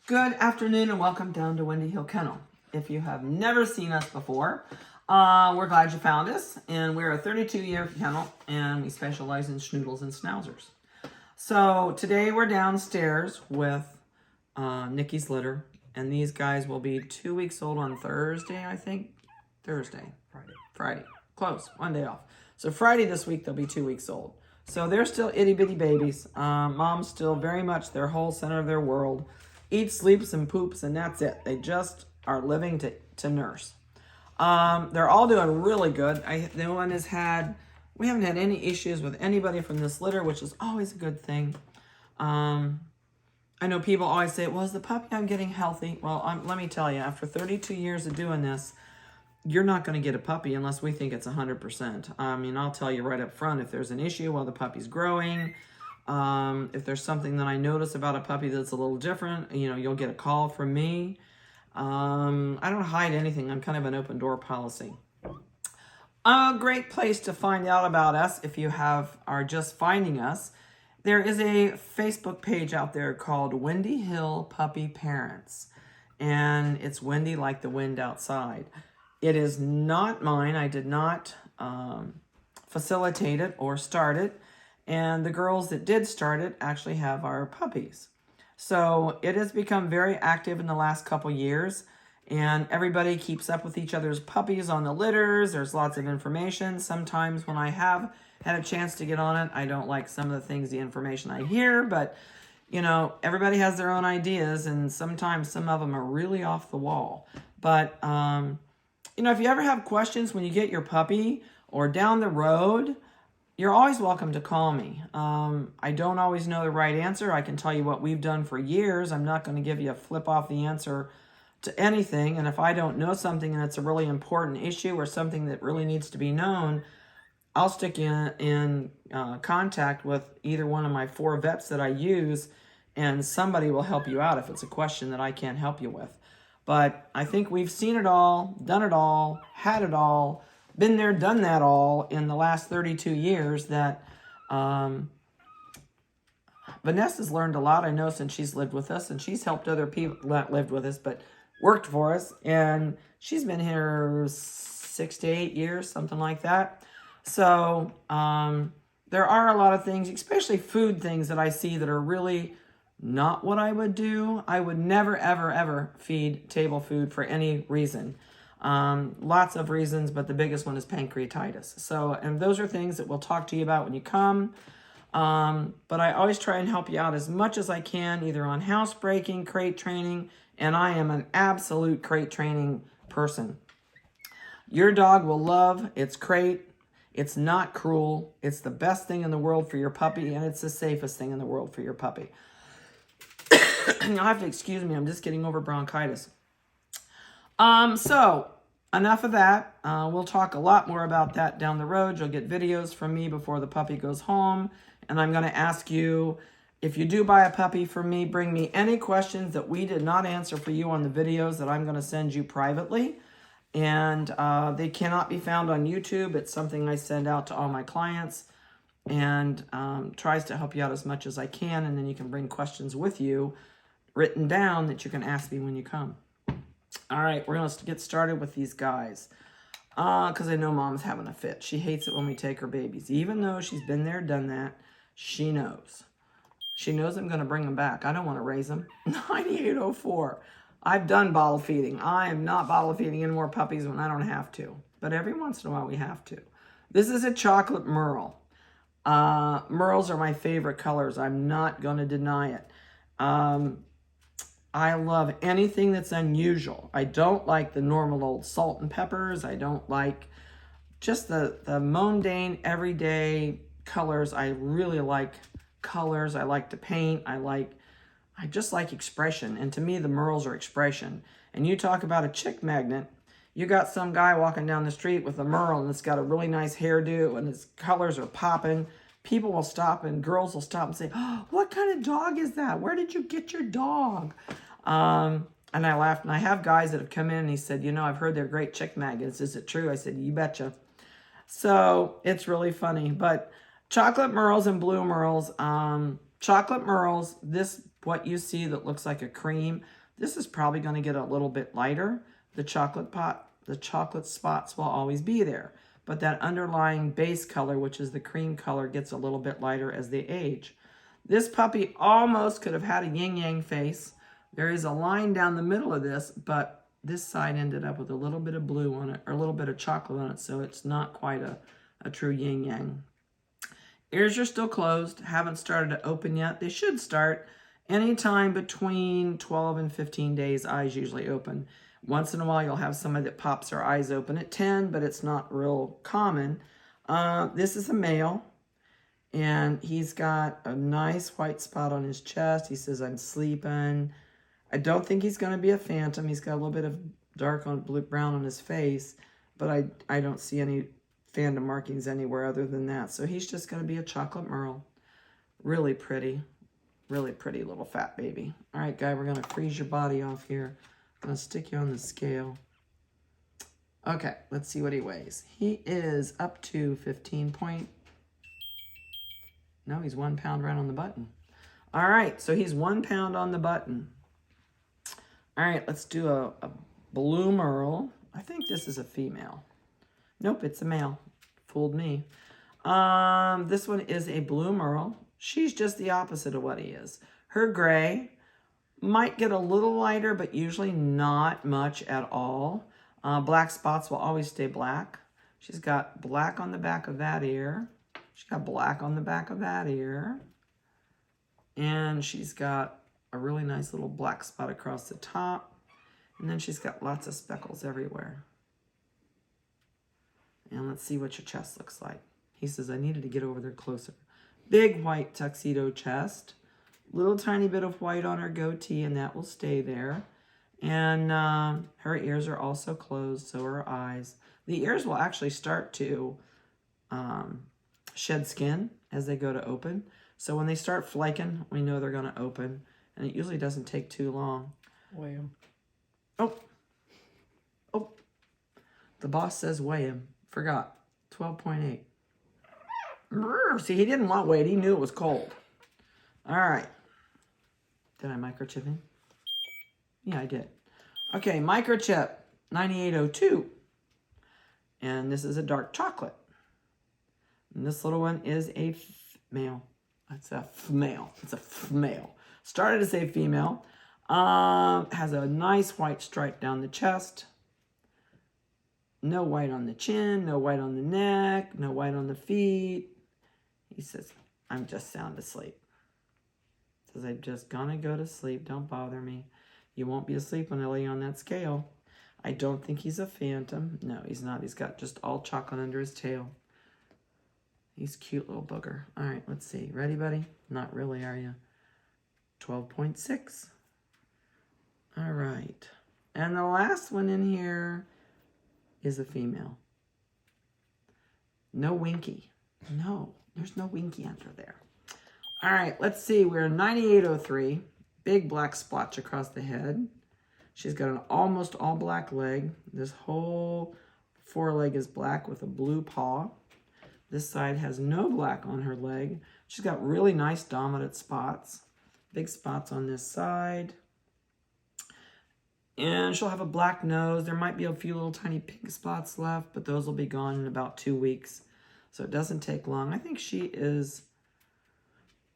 Good afternoon and welcome down to Wendy Hill Kennel. If you have never seen us before, we're glad you found us. And we're a 32-year kennel and we specialize in Schnoodles and Schnauzers. So today we're downstairs with Nikki's litter. And these guys will be 2 weeks old on Thursday, I think. Friday. Close. One day off. So Friday this week they'll be 2 weeks old. So they're still itty-bitty babies. Mom's still very much their whole center of their world. Eats, sleeps, and poops, and that's it. They just are living to nurse. They're all doing really good. We haven't had any issues with anybody from this litter, which is always a good thing. I know people always say, well, is the puppy I'm getting healthy? Well, let me tell you, after 32 years of doing this, you're not going to get a puppy unless we think it's 100%. I mean, I'll tell you right up front, if there's an issue while the puppy's growing, if there's something that I notice about a puppy that's a little different, you'll get a call from me. I don't hide anything. I'm kind of an open door policy. A great place to find out about us if you are just finding us. There is a Facebook page out there called Wendy Hill Puppy Parents. And it's Wendy like the wind outside. It is not mine. I did not facilitate it or start it. And the girls that did start it actually have our puppies. So it has become very active in the last couple years. And everybody keeps up with each other's puppies on the litters. There's lots of information. Sometimes when I have had a chance to get on it, I don't like some of the information I hear. But, everybody has their own ideas. And sometimes some of them are really off the wall. But, if you ever have questions when you get your puppy or down the road, you're always welcome to call me. I don't always know the right answer. I can tell you what we've done for years. I'm not going to give you a flip off the answer to anything. And if I don't know something and it's a really important issue or something that really needs to be known, I'll stick you in contact with either one of my 4 vets that I use, and somebody will help you out if it's a question that I can't help you with. But I think we've seen it all, done it all, had it all, been there, done that all in the last 32 years that Vanessa's learned a lot, I know, since she's lived with us, and she's helped other people not lived with us, but worked for us. And she's been here 6 to 8 years, something like that. So there are a lot of things, especially food things that I see that are really not what I would do. I would never, ever, ever feed table food for any reason. Lots of reasons, but the biggest one is pancreatitis. So, and those are things that we'll talk to you about when you come. But I always try and help you out as much as I can, either on housebreaking, crate training, and I am an absolute crate training person. Your dog will love its crate. It's not cruel. It's the best thing in the world for your puppy, and it's the safest thing in the world for your puppy. You'll have to excuse me. I'm just getting over bronchitis. So enough of that. We'll talk a lot more about that down the road. You'll get videos from me before the puppy goes home. And I'm going to ask you, if you do buy a puppy from me, bring me any questions that we did not answer for you on the videos that I'm going to send you privately. And they cannot be found on YouTube. It's something I send out to all my clients and tries to help you out as much as I can. And then you can bring questions with you written down that you can ask me when you come. All right, we're going to get started with these guys because I know Mom's having a fit. She hates it when we take her babies. Even though she's been there, done that, she knows. She knows I'm going to bring them back. I don't want to raise them. 9804. I've done bottle feeding. I am not bottle feeding any more puppies when I don't have to. But every once in a while we have to. This is a chocolate merle. Merles are my favorite colors. I'm not going to deny it. I love anything that's unusual. I don't like the normal old salt and peppers. I don't like just the mundane, everyday colors. I really like colors. I like to paint. I just like expression. And to me, the Merles are expression. And you talk about a chick magnet. You got some guy walking down the street with a Merle and it's got a really nice hairdo and his colors are popping. People will stop and girls will stop and say, oh, what kind of dog is that? Where did you get your dog? And I laughed, and I have guys that have come in and he said, I've heard they're great chick magnets. Is it true? I said, you betcha. So it's really funny. But chocolate Merles and blue Merles, chocolate Merles, this what you see that looks like a cream, this is probably going to get a little bit lighter. The chocolate spots will always be there. But that underlying base color, which is the cream color, gets a little bit lighter as they age. This puppy almost could have had a yin-yang face. There is a line down the middle of this, but this side ended up with a little bit of blue on it, or a little bit of chocolate on it, so it's not quite a true yin-yang. Ears are still closed, haven't started to open yet. They should start anytime between 12 and 15 days. Eyes usually open. Once in a while, you'll have somebody that pops their eyes open at 10, but it's not real common. This is a male, and he's got a nice white spot on his chest. He says, I'm sleeping. I don't think he's going to be a phantom. He's got a little bit of dark on blue, brown on his face, but I don't see any phantom markings anywhere other than that. So he's just going to be a chocolate merle. Really pretty little fat baby. All right, guy, we're going to freeze your body off here. I'm going to stick you on the scale. Okay, let's see what he weighs. He is up to 15 point. No, he's 1 pound right on the button. All right, so he's 1 pound on the button. All right, let's do a blue merle. I think this is a female. Nope, it's a male. Fooled me. This one is a blue merle. She's just the opposite of what he is. Her gray might get a little lighter, but usually not much at all. Black spots will always stay black. She's got black on the back of that ear. She's got black on the back of that ear. And she's got a really nice little black spot across the top. And then she's got lots of speckles everywhere. And let's see what your chest looks like. He says, I needed to get over there closer. Big white tuxedo chest. Little tiny bit of white on her goatee, and that will stay there. And her ears are also closed, so are her eyes. The ears will actually start to shed skin as they go to open. So when they start flaking, we know they're going to open. And it usually doesn't take too long. Weigh him. Oh. The boss says weigh him. Forgot. 12.8. See, he didn't want weight. He knew it was cold. All right. Did I microchip him? Yeah, I did. Okay, microchip 9802. And this is a dark chocolate. And this little one is a male. It's a male. It's a male. Started as a female. Has a nice white stripe down the chest. No white on the chin. No white on the neck. No white on the feet. He says, I'm just sound asleep. Says, I'm just gonna go to sleep. Don't bother me. You won't be asleep when I lay you on that scale. I don't think he's a phantom. No, he's not. He's got just all chocolate under his tail. He's a cute little booger. All right, let's see. Ready, buddy? Not really, are you? 12.6. All right. And the last one in here is a female. No winky. No, there's no winky under there. All right, let's see. We're 9803. Big black splotch across the head. She's got an almost all black leg. This whole foreleg is black with a blue paw. This side has no black on her leg. She's got really nice dominant spots. Big spots on this side. And she'll have a black nose. There might be a few little tiny pink spots left, but those will be gone in about 2 weeks. So it doesn't take long. I think she is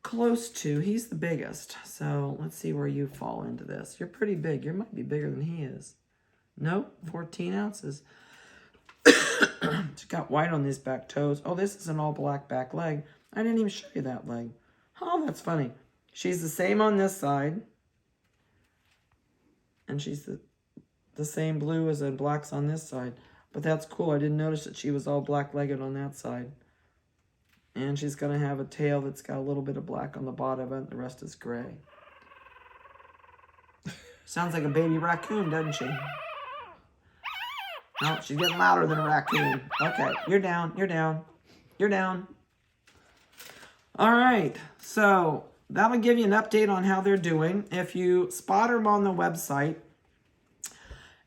close to, he's the biggest. So let's see where you fall into this. You're pretty big. You might be bigger than he is. Nope, 14 ounces. She's got white on these back toes. Oh, this is an all black back leg. I didn't even show you that leg. Oh, that's funny. She's the same on this side. And she's the same blue as the blacks on this side. But that's cool. I didn't notice that she was all black-legged on that side. And she's going to have a tail that's got a little bit of black on the bottom of it. The rest is gray. Sounds like a baby raccoon, doesn't she? No, she's getting louder than a raccoon. Okay, you're down, you're down, you're down. All right, so that'll give you an update on how they're doing. If you spot them on the website,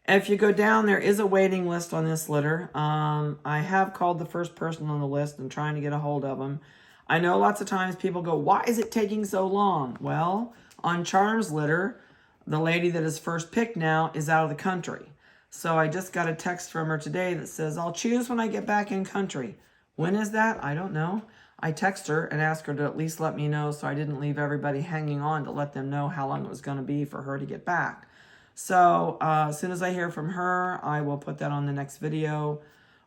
if you go down, there is a waiting list on this litter. I have called the first person on the list and trying to get a hold of them. I know lots of times people go, why is it taking so long? Well, On Charm's litter, the lady that is first picked now is out of the country. So I just got a text from her today that says, I'll choose when I get back in country. When is that? I don't know. I text her and asked her to at least let me know so I didn't leave everybody hanging on to let them know how long it was going to be for her to get back. So as soon as I hear from her, I will put that on the next video,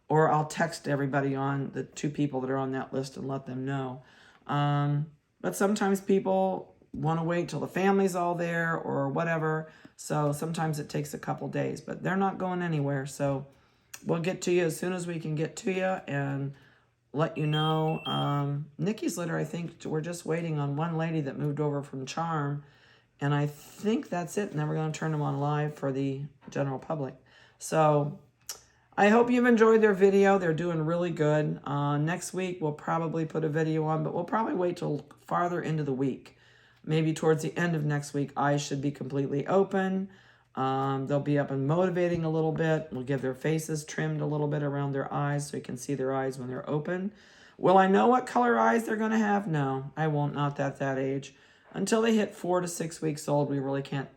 or I'll text everybody on the 2 people that are on that list and let them know. But sometimes people want to wait till the family's all there or whatever. So sometimes it takes a couple days, but they're not going anywhere. So we'll get to you as soon as we can get to you and let you know. Nikki's litter, I think we're just waiting on one lady that moved over from Charm. And I think that's it. And then we're going to turn them on live for the general public. So I hope you've enjoyed their video. They're doing really good. Next week, we'll probably put a video on, but we'll probably wait till farther into the week. Maybe towards the end of next week, eyes should be completely open. They'll be up and motivating a little bit. We'll give their faces trimmed a little bit around their eyes so you can see their eyes when they're open. Will I know what color eyes they're going to have? No, I won't, not at that age. Until they hit 4 to 6 weeks old, we really can't.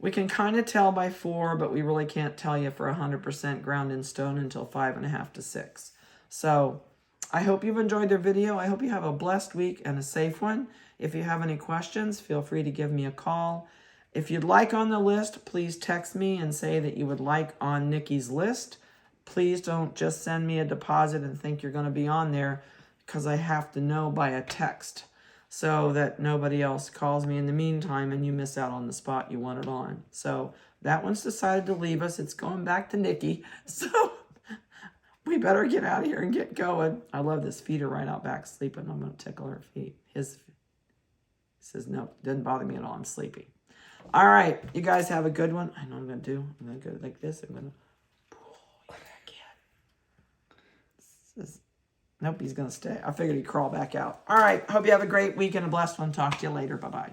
We can kind of tell by 4, but we really can't tell you for 100% ground in stone until 5.5 to 6. So I hope you've enjoyed their video. I hope you have a blessed week and a safe one. If you have any questions, feel free to give me a call. If you'd like on the list, please text me and say that you would like on Nikki's list. Please don't just send me a deposit and think you're going to be on there, because I have to know by a text so that nobody else calls me in the meantime and you miss out on the spot you wanted on. So that one's decided to leave us. It's going back to Nikki. So we better get out of here and get going. I love this feeder right out back sleeping. I'm going to tickle her feet. He says, no, doesn't bother me at all. I'm sleepy. All right. You guys have a good one. I know what I'm going to do. I'm going to go like this. I'm going to pull you back in. Nope, he's going to stay. I figured he'd crawl back out. All right. Hope you have a great week and a blessed one. Talk to you later. Bye-bye.